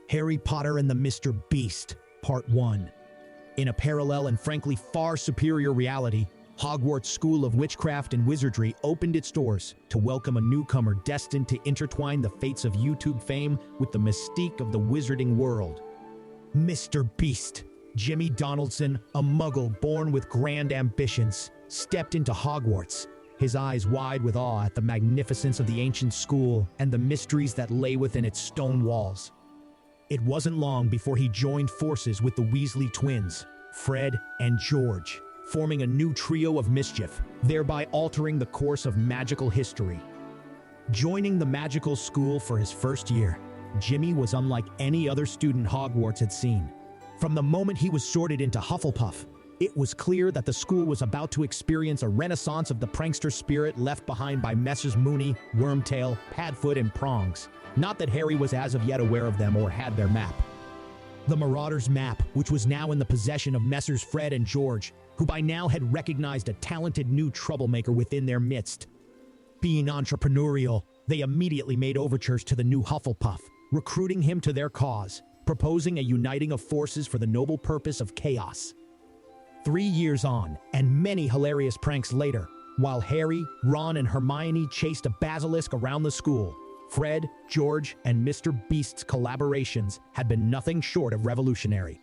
Harry Potter and the Mr. Beast, Part 1. In a parallel and frankly far superior reality, Hogwarts School of Witchcraft and Wizardry opened its doors to welcome a newcomer destined to intertwine the fates of YouTube fame with the mystique of the wizarding world. Mr. Beast, Jimmy Donaldson, a muggle born with grand ambitions, stepped into Hogwarts, his eyes wide with awe at the magnificence of the ancient school and the mysteries that lay within its stone walls. It wasn't long before he joined forces with the Weasley Twins, Fred and George, forming a new trio of mischief, thereby altering the course of magical history. Joining the magical school for his first year, Jimmy was unlike any other student Hogwarts had seen. From the moment he was sorted into Hufflepuff, it was clear that the school was about to experience a renaissance of the prankster spirit left behind by Messrs. Mooney, Wormtail, Padfoot, and Prongs. Not that Harry was as of yet aware of them or had their map. The Marauders map, which was now in the possession of Messrs. Fred and George, who by now had recognized a talented new troublemaker within their midst. Being entrepreneurial, they immediately made overtures to the new Hufflepuff, recruiting him to their cause, proposing a uniting of forces for the noble purpose of chaos. 3 years on, and many hilarious pranks later, while Harry, Ron, and Hermione chased a basilisk around the school, Fred, George, and Mr. Beast's collaborations had been nothing short of revolutionary,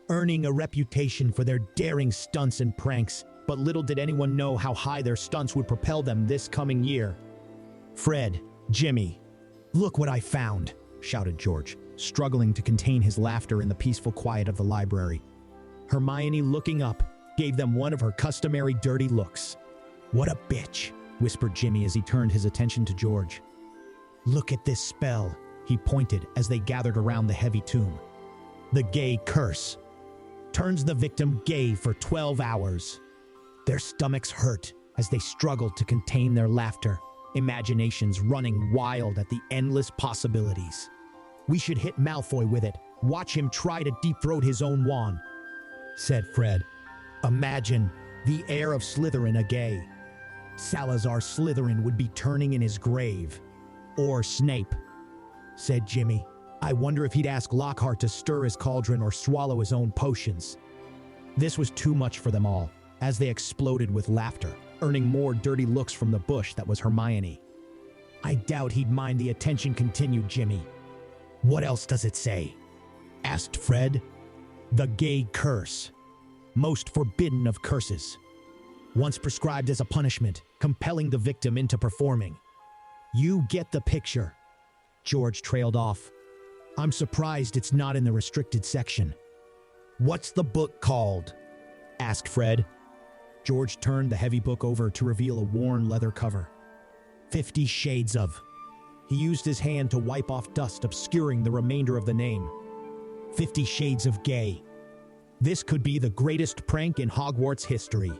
earning a reputation for their daring stunts and pranks, but little did anyone know how high their stunts would propel them this coming year. "Fred, Jimmy, look what I found," shouted George, struggling to contain his laughter in the peaceful quiet of the library. Hermione, looking up, gave them one of her customary dirty looks. "What a bitch," whispered Jimmy as he turned his attention to George. "Look at this spell," he pointed as they gathered around the heavy tomb. "The gay curse. Turns the victim gay for 12 hours. Their stomachs hurt as they struggled to contain their laughter, imaginations running wild at the endless possibilities. We should hit Malfoy with it, watch him try to deep-throat his own wand," said Fred. "Imagine the heir of Slytherin a gay. Salazar Slytherin would be turning in his grave. Or Snape," said Jimmy. "I wonder if he'd ask Lockhart to stir his cauldron or swallow his own potions." This was too much for them all, as they exploded with laughter, earning more dirty looks from the bush that was Hermione. "I doubt he'd mind the attention," continued Jimmy. "What else does it say?" asked Fred. "The gay curse. Most forbidden of curses. Once prescribed as a punishment, compelling the victim into performing." "You get the picture." George trailed off. "I'm surprised it's not in the restricted section." "What's the book called?" asked Fred. George turned the heavy book over to reveal a worn leather cover. 50 Shades of." He used his hand to wipe off dust obscuring the remainder of the name. 50 Shades of Gay. This could be the greatest prank in Hogwarts history.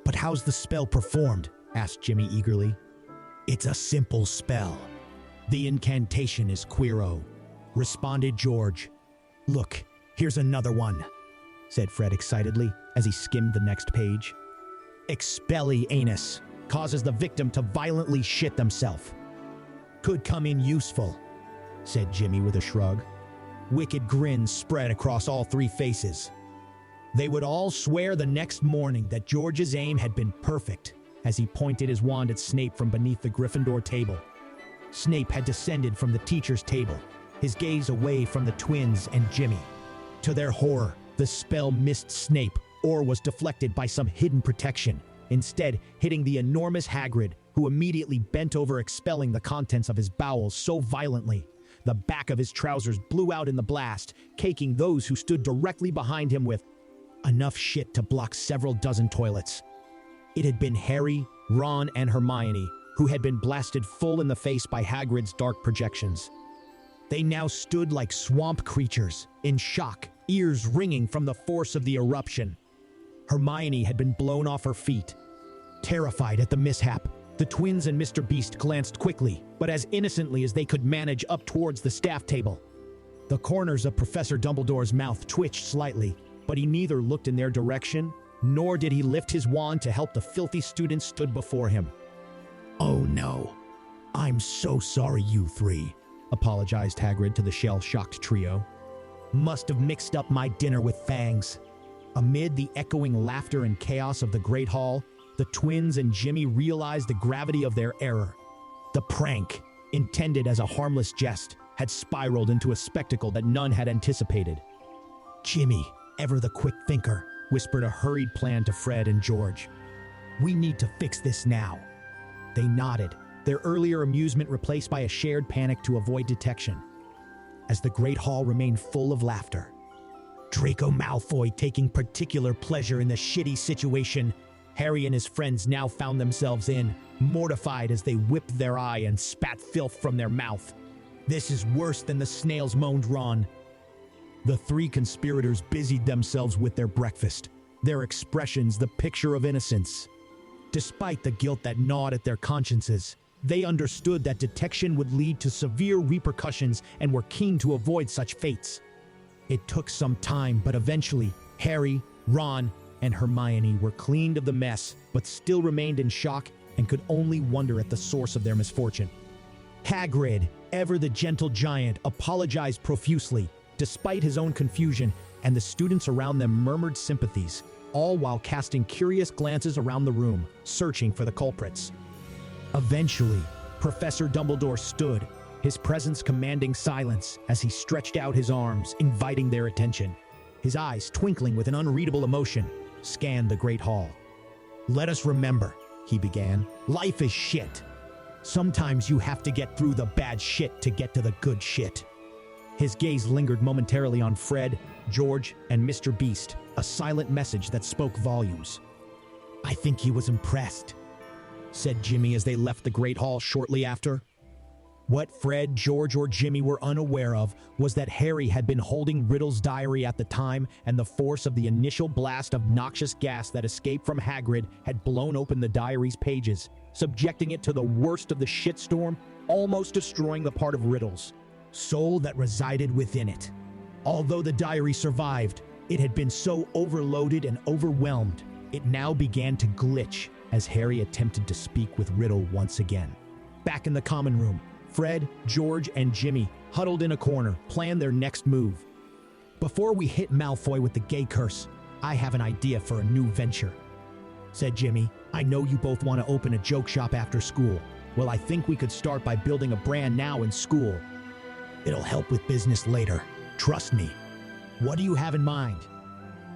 "But how's the spell performed?" asked Jimmy eagerly. "It's a simple spell. The incantation is Quiro," responded George. "Look, here's another one," said Fred excitedly as he skimmed the next page. "Expelliarmus causes the victim to violently shit themselves. Could come in useful," said Jimmy with a shrug. Wicked grins spread across all three faces. They would all swear the next morning that George's aim had been perfect as he pointed his wand at Snape from beneath the Gryffindor table. Snape had descended from the teacher's table, his gaze away from the twins and Jimmy. To their horror, the spell missed Snape or was deflected by some hidden protection, instead hitting the enormous Hagrid, who immediately bent over, expelling the contents of his bowels so violently the back of his trousers blew out in the blast, caking those who stood directly behind him with enough shit to block several dozen toilets. It had been Harry, Ron, and Hermione who had been blasted full in the face by Hagrid's dark projections. They now stood like swamp creatures, in shock, ears ringing from the force of the eruption. Hermione had been blown off her feet. Terrified at the mishap, the twins and Mr. Beast glanced quickly, but as innocently as they could manage, up towards the staff table. The corners of Professor Dumbledore's mouth twitched slightly, but he neither looked in their direction, nor did he lift his wand to help the filthy students stood before him. "Oh no, I'm so sorry, you three," apologized Hagrid to the shell-shocked trio. Must have mixed up my dinner with Fangs. Amid the echoing laughter and chaos of the Great Hall, the twins and Jimmy realized the gravity of their error. The prank, intended as a harmless jest, had spiraled into a spectacle that none had anticipated. Jimmy, ever the quick thinker, whispered a hurried plan to Fred and George. We need to fix this now. They nodded, their earlier amusement replaced by a shared panic to avoid detection. As the Great Hall remained full of laughter, Draco Malfoy taking particular pleasure in the shitty situation Harry and his friends now found themselves in, mortified as they whipped their eye and spat filth from their mouth. This is worse than the snails, moaned Ron. The three conspirators busied themselves with their breakfast, their expressions the picture of innocence. Despite the guilt that gnawed at their consciences, they understood that detection would lead to severe repercussions and were keen to avoid such fates. It took some time, but eventually, Harry, Ron, and Hermione were cleaned of the mess, but still remained in shock and could only wonder at the source of their misfortune. Hagrid, ever the gentle giant, apologized profusely, despite his own confusion, and the students around them murmured sympathies, all while casting curious glances around the room, searching for the culprits. Eventually, Professor Dumbledore stood, his presence commanding silence as he stretched out his arms, inviting their attention. His eyes, twinkling with an unreadable emotion, scanned the Great Hall. Let us remember, he began, life is shit. Sometimes you have to get through the bad shit to get to the good shit. His gaze lingered momentarily on Fred, George, and MrBeast, a silent message that spoke volumes. I think he was impressed, said Jimmy as they left the Great Hall shortly after. What Fred, George, or Jimmy were unaware of was that Harry had been holding Riddle's diary at the time, and the force of the initial blast of noxious gas that escaped from Hagrid had blown open the diary's pages, subjecting it to the worst of the shitstorm, almost destroying the part of Riddle's soul that resided within it. Although the diary survived, it had been so overloaded and overwhelmed, it now began to glitch as Harry attempted to speak with Riddle once again. Back in the common room, Fred, George, and Jimmy, huddled in a corner, planned their next move. Before we hit Malfoy with the gay curse, I have an idea for a new venture, said Jimmy. I know you both want to open a joke shop after school. Well, I think we could start by building a brand now in school. It'll help with business later. Trust me. What do you have in mind?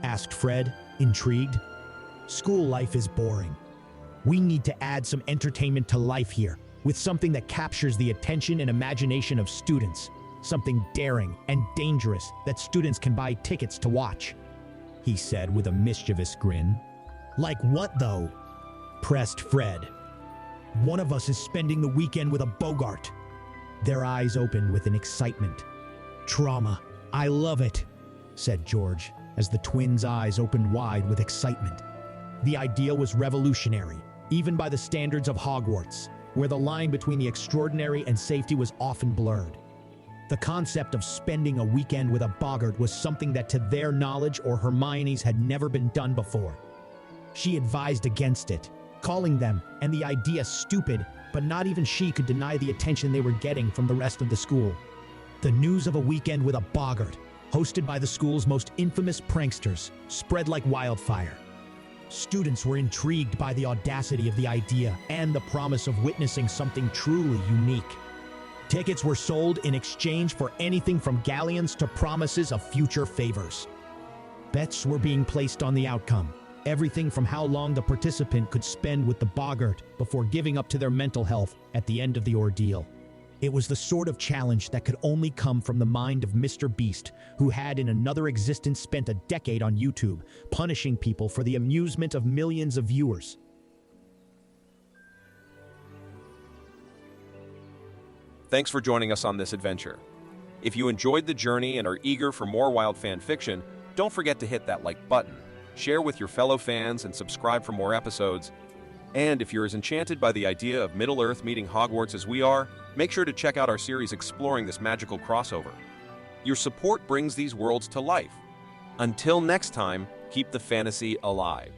Asked Fred, intrigued. School life is boring. We need to add some entertainment to life here, with something that captures the attention and imagination of students, something daring and dangerous that students can buy tickets to watch, he said with a mischievous grin. Like what, though? Pressed Fred. One of us is spending the weekend with a Bogart. Their eyes opened with an excitement. Trauma. I love it, said George, as the twins' eyes opened wide with excitement. The idea was revolutionary, even by the standards of Hogwarts, where the line between the extraordinary and safety was often blurred. The concept of spending a weekend with a boggart was something that to their knowledge or Hermione's had never been done before. She advised against it, calling them and the idea stupid, but not even she could deny the attention they were getting from the rest of the school. The news of a weekend with a boggart, hosted by the school's most infamous pranksters, spread like wildfire. Students were intrigued by the audacity of the idea and the promise of witnessing something truly unique. Tickets were sold in exchange for anything from galleons to promises of future favors. Bets were being placed on the outcome, everything from how long the participant could spend with the boggart before giving up to their mental health at the end of the ordeal. It was the sort of challenge that could only come from the mind of MrBeast, who had in another existence spent a decade on YouTube, punishing people for the amusement of millions of viewers. Thanks for joining us on this adventure. If you enjoyed the journey and are eager for more wild fan fiction, don't forget to hit that like button, share with your fellow fans, and subscribe for more episodes. And if you're as enchanted by the idea of Middle-earth meeting Hogwarts as we are, make sure to check out our series exploring this magical crossover. Your support brings these worlds to life. Until next time, keep the fantasy alive.